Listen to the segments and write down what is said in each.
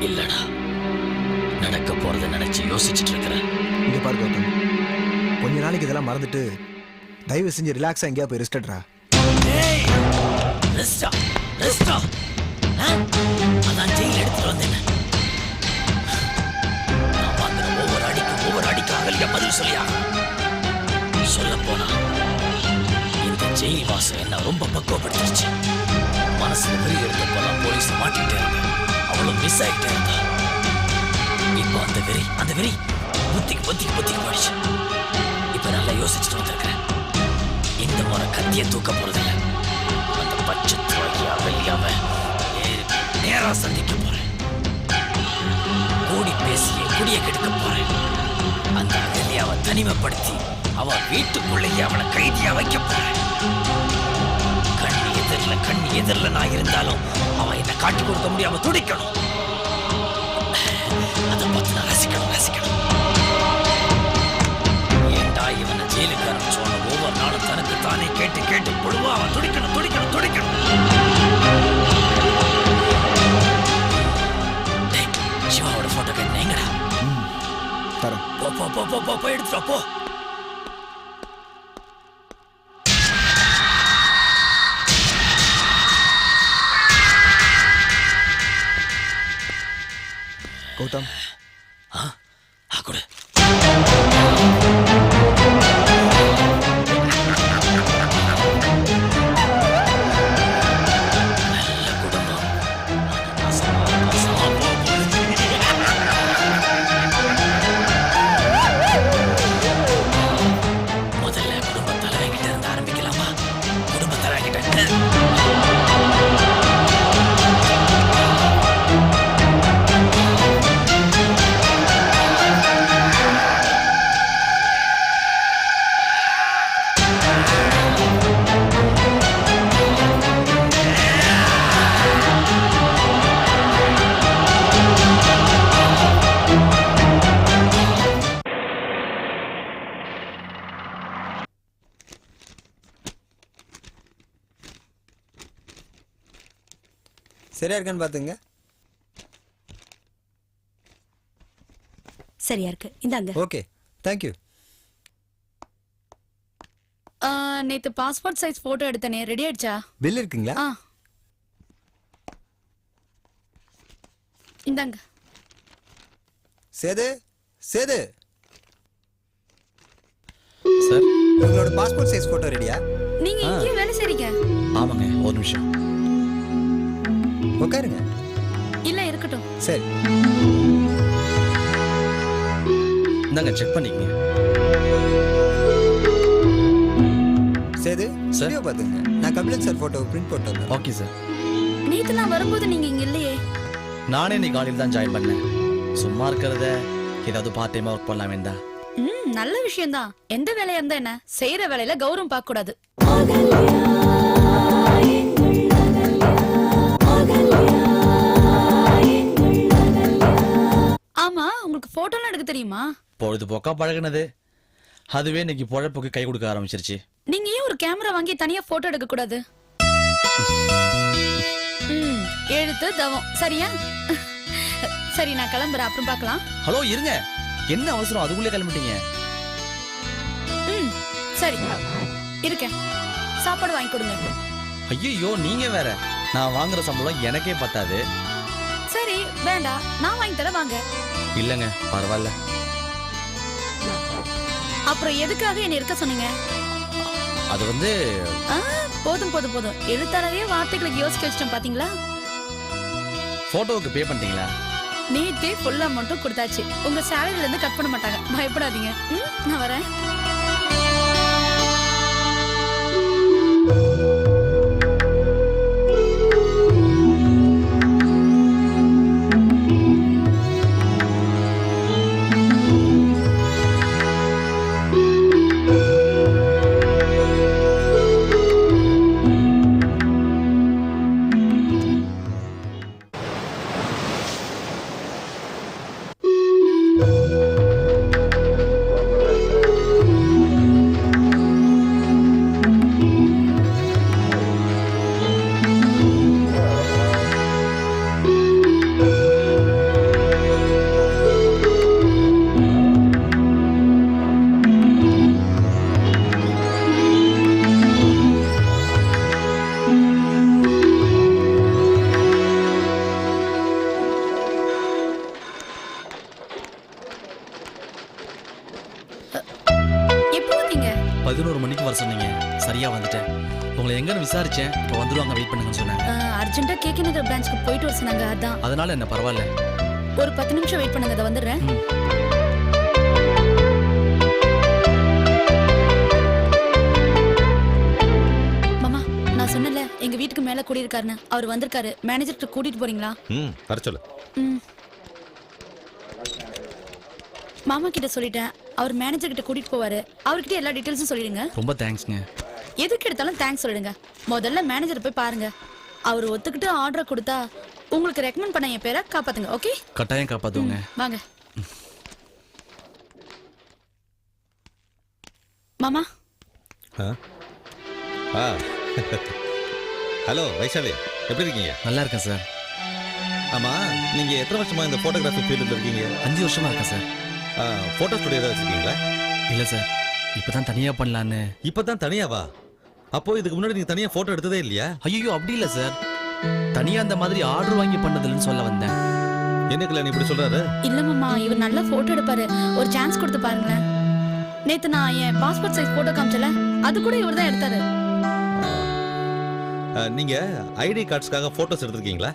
இல்லடா, நடக்க போறதை நினைச்சு யோசிச்சுட்டு இருக்கிறேன். இங்க பாரு கௌதம், கொஞ்ச நாளைக்கு இதெல்லாம் மறந்துட்டு தயவு செஞ்சு ரிலாக்ஸா எங்கேயா போய் ரெஸ்ட் எடுறா. ரெஸ்டா ரெஸ்டா? அதான் ஜெயில எடுத்துட்டு வந்தேன். நான் வாங்குற ஒவ்வொரு அடிக்கும் அகலியா பதில் சொல்லியா? சொல்ல போனா இந்த ஜெயில் வாசம் என்ன ரொம்ப பக்குவப்படுத்திருச்சு. மனசுல வெறி இருக்கப்பெல்லாம் போலீஸ் மாட்டிக்கிட்டே இருந்தேன். அவளும் மிஸ் ஆகிட்டே இருந்தா. இப்போ அந்த வெறி புத்திக்கு போயிடுச்சு. இப்ப நல்லா யோசிச்சுட்டு வந்திருக்கிறேன். இந்த முறை கத்திய தூக்க போறதில்ல. அந்த பச்சை வெளியாவ நேரா சந்திக்க போறேன். கூடி பேசிய குடிய கெடுக்க போறேன். அந்த அகலியாவை தனிமைப்படுத்தி அவ வீட்டுக்குள்ளேயே அவனை கைதியா வைக்க போறேன். கண் எதிரில நான் இருந்தாலும் அவன் என்ன காட்டி கொடுக்க முடியாம துடிக்கணும். அதை பார்த்து நான் ரசிக்கணும். ஏண்டா இவனை ஜெயிலுக்கு அனுப்பிச்சோன்னு ஒவ்வொரு நாளும் தனக்கு தானே கேட்டு பொழுவா அவன் துடிக்கணும். சிவாவோட போட்டோ கேட்டு எங்கடா? போ எடுத்துட்டு போ. கௌதம், கொடு. சரியா இருக்கான்னு பாத்துங்க. சரியா இருக்கு, இந்தாங்க. Okay, thank you. நேத்து பாஸ்போர்ட் சைஸ் போட்டோ எடுத்தனே, ரெடி ஆயிடுச்சா? பில் இருக்குங்களா? இந்தாங்க. சேது சார், உங்களோட பாஸ்போர்ட் சைஸ் போட்டோ ரெடியா? நீங்க இங்கே வேலை செய்றீங்க? ஆமாங்க, ஒரு நிமிஷம் உட்காருங்க. இல்ல இருக்கட்டும். சரி, இந்தாங்க, செக் பண்ணிக்கங்க. சேது சரியா பாத்துங்க. நான் கபிலன் சார் போட்டோ பிரிண்ட் போட்டு வந்தேன். Okay sir. நேத்து நான் வரும்போது நீங்க இங்க இல்லையே. நானே நீ காலையில் தான் ஜாயின் பண்ணேன். சும்மா இருக்கிறத ஏதாவது பார்ட் டைமா ஒர்க் பண்ணலாமே தான். நல்ல விஷயம் தான். எந்த வேலையா இருந்தா என்ன, செய்யற வேலையில கௌரவம் பார்க்க கூடாது. ஆமா, உங்களுக்கு போட்டோலாம் எடுக்க தெரியுமா? பொழுதுபோக்கா பழகினது, அதுவே இன்னைக்கு பொழப்புக்கு கை கொடுக்க ஆரம்பிச்சிருச்சு. நீங்க ஏன் ஒரு கேமரா வாங்கி தனியா போட்டோ எடுக்க கூடாது? எழுத்து தவம் சரியா? சரி, நான் கிளம்புறேன், அப்புறம் பார்க்கலாம். ஹலோ, இருங்க. என்ன அவசரம், அதுக்குள்ளே கிளம்பிட்டீங்க? சரி, இருக்கேன். சாப்பாடு வாங்கி கொடுங்க. ஐயோ, நீங்க வேற. நான் வாங்குற சம்பளம் எனக்கே பத்தாது. சரி, வேண்டாம், நான் வாங்கி தரேன், வாங்க. இல்லங்க, பரவாயில்ல. அப்புறம் எதுக்காக என்ன இருக்க சொன்னீங்க? அது வந்து போதும். எழுத்தாளரே வார்த்தைகளுக்கு யோசிக்க வச்சிட்டோம் பாத்தீங்களா? போட்டோவுக்கு பே பண்ணிட்டீங்களா? நேத்தே ஃபுல் அமௌண்ட்டும் கொடுத்தாச்சு. உங்க சேலரில இருந்து கட் பண்ண மாட்டாங்க, பயப்படாதீங்க. நான் வரேன். பிரான்ச்சுக்கு வர சொன்னீங்க, சரியா வந்துட்டேன். உங்களை எங்கன்னு விசாரிச்சேன், இப்போ வந்துருவாங்க, வெயிட் பண்ணுங்கன்னு சொன்னாங்க. அர்ஜென்ட்டா கேகே நகர் பிரான்ச்சுக்கு போயிட்டு வர சொன்னாங்க, அதான். அதனால என்ன, பரவாயில்ல. ஒரு 10 நிமிஷம் வெயிட் பண்ணுங்க, அதை வந்துடுறேன். மாமா, நான் சொன்னல எங்க வீட்டுக்கு மேல குடியிருக்காருன்னு, அவர் வந்திருக்காரு. மேனேஜர்கிட்ட கூட்டிட்டு போறீங்களா? வர சொல்லு. மாமா கிட்ட சொல்லிட்டேன், அவர் மேனேஜர் கிட்ட கூட்டிட்டு போவாரு. அவர்கிட்ட எல்லா டீடைல்ஸும் சொல்லிடுங்க. ரொம்ப தேங்க்ஸ்ங்க. எதுக்கு எடுத்தாலும் தேங்க்ஸ் சொல்லிடுங்க. முதல்ல மேனேஜர் போய் பாருங்க. அவர் ஒத்துக்கிட்டு ஆர்டர் கொடுத்தா உங்களுக்கு ரெக்கமெண்ட் பண்ண என் பேரை காப்பாத்துங்க. ஓகே? கட்டாயம் காப்பாத்துங்க. வாங்க மாமா. ஹலோ வைஷாலி, எப்படி இருக்கீங்க? நல்லா இருக்கேன் சார். ஆமா, நீங்க எத்தனை வருஷமா இந்த போட்டோகிராஃபி ஃபீல்டில் இருக்கீங்க? 5 வருஷமா இருக்கேன் சார். போட்டோ ஸ்டுடியோ ஏதாவது வச்சிருக்கீங்களா? இல்லை சார், இப்போதான் தனியாக பண்ணலான்னு. இப்பதான் தனியாவா? அப்போ இதுக்கு முன்னாடி நீங்க தனியா போட்டோ எடுத்ததே இல்லையா? ஐயோ, அப்படி இல்லை சார். தனியா அந்த மாதிரி ஆர்டர் வாங்கி பண்ணதுன்னு சொல்ல வந்தேன். என்ன கல்யாணி இப்படி சொல்றாரு? இல்ல மாமா, இவர் நல்லா போட்டோ எடுப்பாரு. ஒரு சான்ஸ் கொடுத்து பாருங்களேன். நேத்து நான் என் பாஸ்போர்ட் சைஸ் போட்டோ காமிச்சல, அது கூட இவர் தான் எடுத்தாரு. நீங்க ஐடி கார்ட்ஸ்க்காக போட்டோஸ் எடுத்திருக்கீங்களா?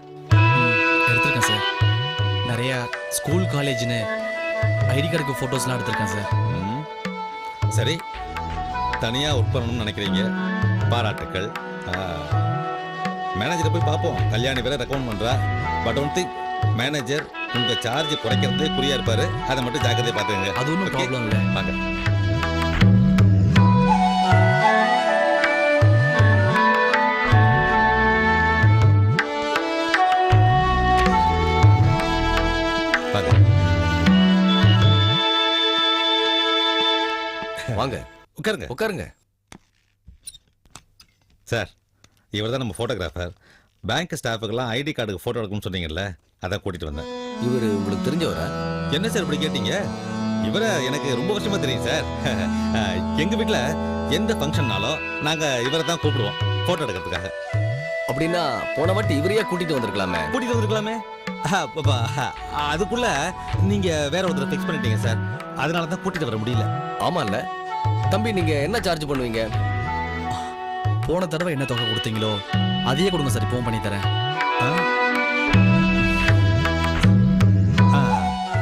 எடுத்திருக்கேன் சார். நிறைய ஸ்கூல் காலேஜ்னு ஐடி கார்டுக்கு ஃபோட்டோஸ்லாம் எடுத்திருக்கேன் சார். சரி, தனியா ஒர்க் பண்ணணும்னு நினைக்கிறீங்க, பாராட்டுக்கள். மேனேஜரை போய் பார்ப்போம். கல்யாணி வேற ரெக்கமெண்ட் பண்றா. பட் ஒன் திங், மேனேஜர் உங்க சார்ஜ் குறைக்கிறதே குறியா இருப்பாரு. அதை மட்டும் ஜாக்கிரதையா பாத்துங்க. அது ஒன்றும் ப்ராப்ளம் இல்லை. வாங்க. வாங்க, உட்காருங்க. உட்காருங்க. சார், இவர் தான் நம்ம போட்டோகிராஃபர். பேங்க் ஸ்டாஃபுக்கெல்லாம் ஐடி கார்டுக்கு போட்டோ எடுக்கணும்னு சொன்னீங்கல்ல, அதான் கூட்டிட்டு வந்தேன். இவர் உங்களுக்கு தெரிஞ்சவரா? என்ன சார் இப்படி கேட்டீங்க? இவரை எனக்கு ரொம்ப வருஷமா தெரியும் சார். எங்க வீட்டுல எந்த ஃபங்க்ஷன்னாலும் நாங்க இவரை தான் கூப்பிடுவோம் போட்டோ எடுக்கிறதுக்காக. அப்படின்னா போன வாட்டி இவரையே கூட்டிட்டு வந்திருக்கலாமே. கூட்டிட்டு வந்திருக்கலாமே. அதுக்குள்ள நீங்க வேற ஒருத்தரை ஃபிக்ஸ் பண்ணிட்டீங்க சார். அதனால தான் கூட்டிட்டு வர முடியல. ஆமா இல்ல தம்பி, நீங்க என்ன சார்ஜ் பண்ணுவீங்க? போன தடவை என்ன தொகை கொடுத்தீங்களோ அதையே கொடுங்க சார், இப்பவும் பண்ணி தரேன்.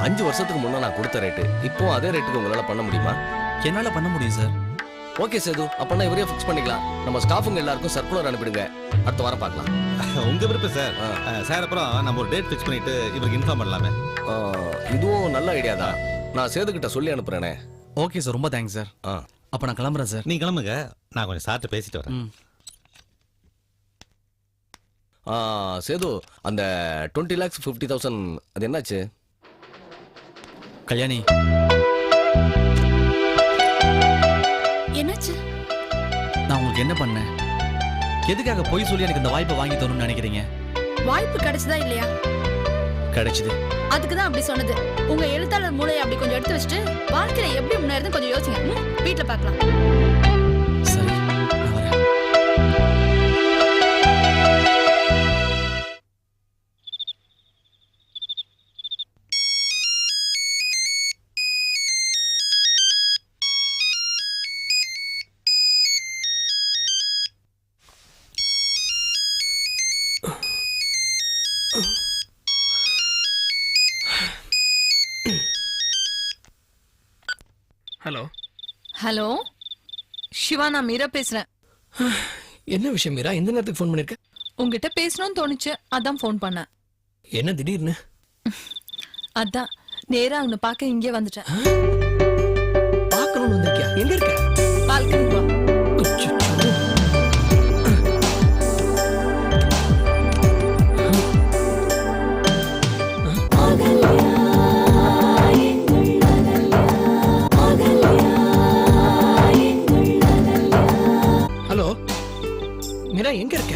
5 வருஷத்துக்கு முன்ன நான் கொடுத்த ரேட்டு இப்போ அதே ரேட்டுக்கு உங்களால பண்ண முடியுமா? என்னால பண்ண முடியும் சார். ஓகே சேது, அப்பனா இவரே ஃபிக்ஸ் பண்ணிக்கலாம். நம்ம ஸ்டாஃபுங்க எல்லாருக்கும் சர்க்குலர் அனுப்பிடுங்க. அடுத்த வாரம் பார்க்கலாம். உங்க விருப்பம் சார். சார், அப்புறம் நம்ம ஒரு டேட் ஃபிக்ஸ் பண்ணிட்டு இவருக்கு இன்ஃபார்ம் பண்ணலாமே. இதுவும் நல்ல ஐடியா தான். நான் சேது கிட்ட சொல்லி அனுப்புறேனே. ஓகே சார், ரொம்ப தேங்க்ஸ் சார். அப்ப நான் கிளம்புறேன் சார். நீ கிளம்புங்க, நான் கொஞ்சம் சார்ட்ட பேசிட்டு வரேன். சேது, அந்த 20 lakhs 50,000 அது என்னாச்சு? கல்யாணி, என்னாச்சு? நான் உங்களுக்கு என்ன பண்ணேன்? எதுக்காக போய் சொல்லி எனக்கு இந்த வாய்ப்பை வாங்கி தரணும்னு நினைக்கிறீங்க? வாய்ப்பு கிடைச்சதா இல்லையா? கிடைச்சது. அதுக்குதான் அப்படி சொன்னது. உங்க எழுத்தாளர் மூளையை அப்படி கொஞ்சம் எடுத்து வச்சுட்டு வாழ்க்கையில எப்படி முன்னேறது கொஞ்சம் யோசிங்க. வீட்டுல பார்க்கலாம். சரி, நான் வரேன். ஹலோ ஹலோ சிவா, நான் மீரா பேசுறேன். என்ன விஷயம் மீரா, எந்த நேரத்துக்கு ஃபோன் பண்ணிருக்க? உங்ககிட்ட பேசணும்னு தோணுச்சு, அதான் ஃபோன் பண்ணேன். என்ன திடீர்னு? அதான் நேரா அவனை பார்க்க இங்கே வந்துட்டேன். பார்க்கணும்னு வந்திருக்கியா? எங்க இருக்க? பால்கனி வா. ஹலோ மீரா, எங்க இருக்க?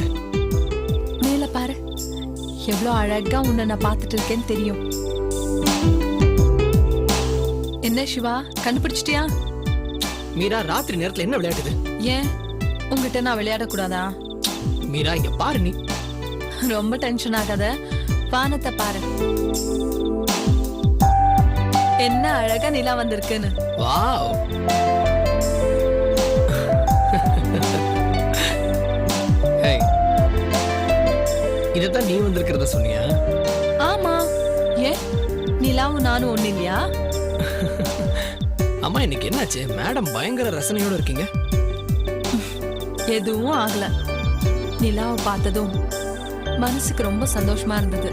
மேல பாரு, எவ்வளவு அழகா உன்னை நான் பார்த்துட்டு இருக்கேன்னு தெரியும். என்ன சிவா, கண்டுபிடிச்சிட்டியா? மீரா, ராத்திரி நேரத்துல என்ன விளையாடுது? ஏன் உங்ககிட்ட நான் விளையாடக்கூடாதா? மீரா, இங்க பாரு. நீ ரொம்ப டென்ஷன் ஆகாத, வானத்தை பாரு, என்ன அழகா நிலா வந்திருக்குன்னு. வாவ். ஏய், இதைத்தான் நீ வந்திருக்கிறத சொன்னியா? ஆமா, ஏன் நிலாவும் நானும் ஒண்ணு இல்லையா? அம்மா இன்னைக்கு என்னாச்சு? மேடம் பயங்கர ரசனையோட இருக்கீங்க. எதுவும் ஆகல. நிலாவை பார்த்ததும் மனசுக்கு ரொம்ப சந்தோஷமா இருந்தது.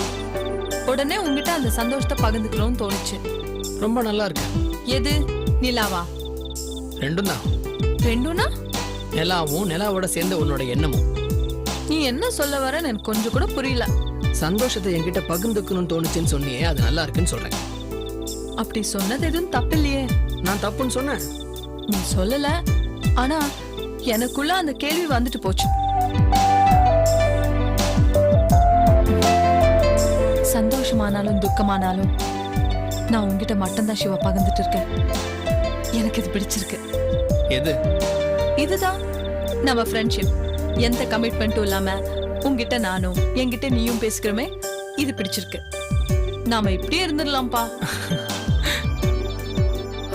உடனே உங்ககிட்ட அந்த சந்தோஷத்தை பகிர்ந்துக்கணும்னு தோணுச்சு. ரொம்ப நல்லா இருக்கு. எது? நிலாவா? ரெண்டும் தான். ரெண்டும்னா? நிலாவும் நிலாவோட சேர்ந்த உன்னோட எண்ணமும். நீ என்ன சொல்ல வரன்னு எனக்கு கொஞ்சம் கூட புரியல. சந்தோஷத்தை என்கிட்ட பகிர்ந்துக்கணும்னு தோணுச்சுன்னு சொன்னியே, அது நல்லா இருக்குன்னு சொல்றேன். அப்படி சொன்னது எதுவும் தப்பில்லையே. நான் தப்புன்னு சொன்னேன்? நீ சொல்லல, ஆனா எனக்குள்ள அந்த கேள்வி வந்துட்டு போச்சு. சந்தோஷமானாலும் துக்கமானாலும் நான் உங்ககிட்ட மட்டும்தான் சிவா பகிர்ந்துட்டு இருக்கேன். எனக்கு இது பிடிச்சிருக்கு. எது? இதுதான் நம்ம ஃப்ரெண்ட்ஷிப். எந்த கமிட்மெண்ட்டும் இல்லாம உங்ககிட்ட நானும் என்கிட்ட நீயும் பேசுகிறோமே, இது பிடிச்சிருக்கு. நாம இப்படியே இருந்துடலாம்ப்பா.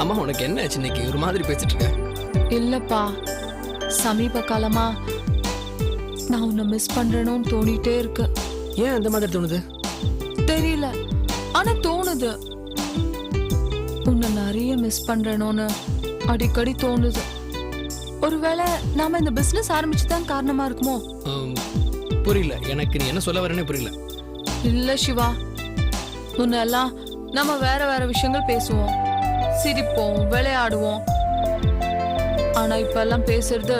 அம்மா உனக்கு என்ன ஆச்சு இன்னைக்கு ஒரு மாதிரி பேசிட்டு இருக்க? இல்லப்பா, சமீப காலமா நான் உன்னை மிஸ் பண்றேன்னு தோணிட்டே இருக்கு. ஏன் அந்த மாதிரி தோணுது? தெரியல, ஆனா தோணுது. உன்னை நிறைய மிஸ் பண்றேனோன்னு அடிக்கடி தோணுது. ஒருவேளை நாம இந்த பிசினஸ் ஆரம்பிச்சுதான் காரணமா இருக்குமோ? புரியல எனக்கு, நீ என்ன சொல்ல வரேன்னு புரியல. இல்ல சிவா, முன்னெல்லாம் நம்ம வேற வேற விஷயங்கள் பேசுவோம், சிரிப்போம், விளையாடுவோம். ஆனா இப்ப எல்லாம் பேசுறது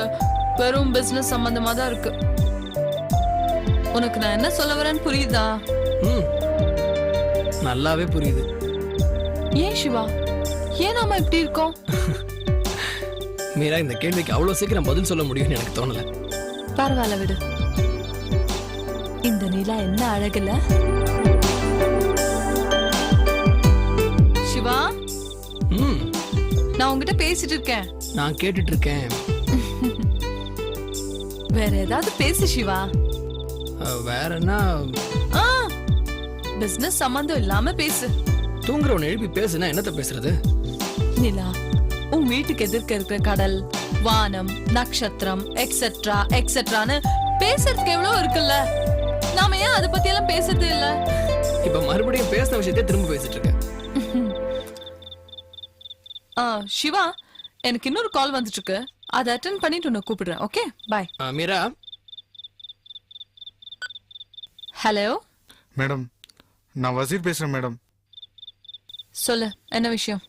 வெறும் பிசினஸ் சம்பந்தமா தான் இருக்கு. உனக்கு நான் என்ன சொல்ல வரேன்னு புரியுதா? நல்லாவே புரியுது. ஏன் சிவா, ஏன் நாம இப்படி இருக்கோம்? மீரா, இந்த கேள்விக்கு அவ்வளவு சீக்கிரம் பதில் சொல்ல முடியும்னு எனக்கு தோணல. பரவாயில்ல விடு. இந்த நிலா என்ன அழகுல. சிவா, நான் உங்ககிட்ட பேசிட்டு இருக்கேன். நான் கேட்டுட்டு இருக்கேன். வேற ஏதாவது பேசு சிவா. வேற என்ன? பிசினஸ் சம்பந்தம் இல்லாம பேசு. தூங்குறவனை எழுப்பி பேசுனா என்னத்த பேசுறது? நிலா, உன் வீட்டுக்கு எதிர்க்க இருக்கிற கடல், வானம், நட்சத்திரம் எக்ஸெட்ரா எக்ஸெட்ரான்னு பேசுறதுக்கு எவ்வளவு இருக்குல்ல. நாம ஏன் அதை பத்தி எல்லாம் பேசுறது இல்ல? இப்ப மறுபடியும் பேசின விஷயத்தை திரும்ப பேசிட்டு இருக்க. சிவா, எனக்கு இன்னொரு கால் வந்துட்டு இருக்கு. அதை அட்டெண்ட் பண்ணிட்டு உன்னை கூப்பிடுறேன். ஓகே, பாய். மீரா. ஹலோ மேடம், நான் வசீர் பேசுறேன் மேடம். சொல்லு, என்ன விஷயம்?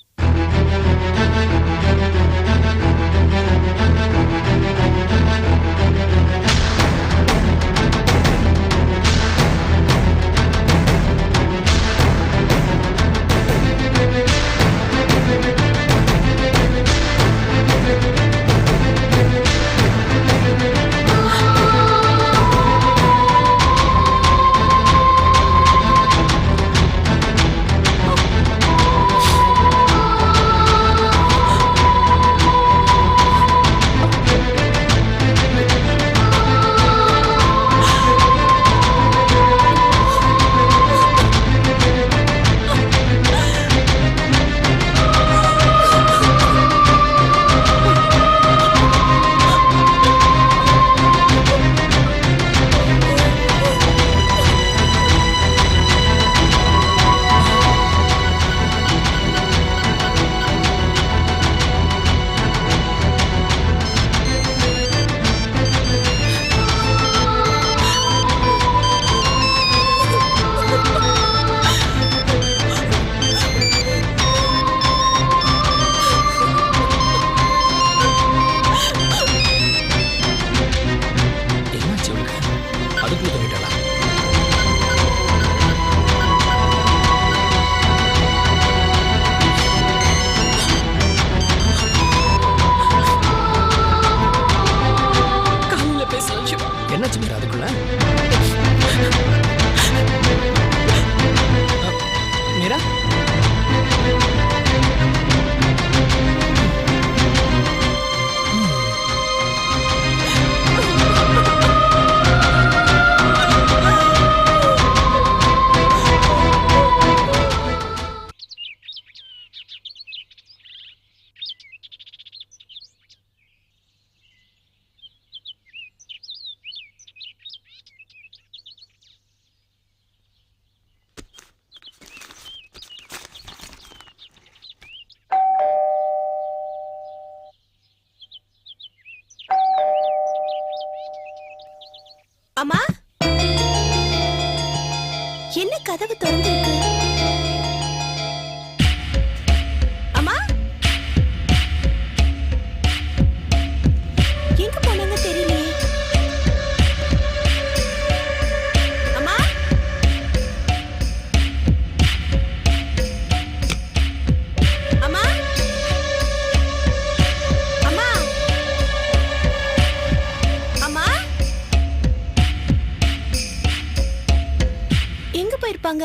கதவு திறந்திருக்கு. அம்மா எங்க போனாங்க தெரியலையே. அம்மா அம்மா அம்மா அம்மா எங்க போயிருப்பாங்க?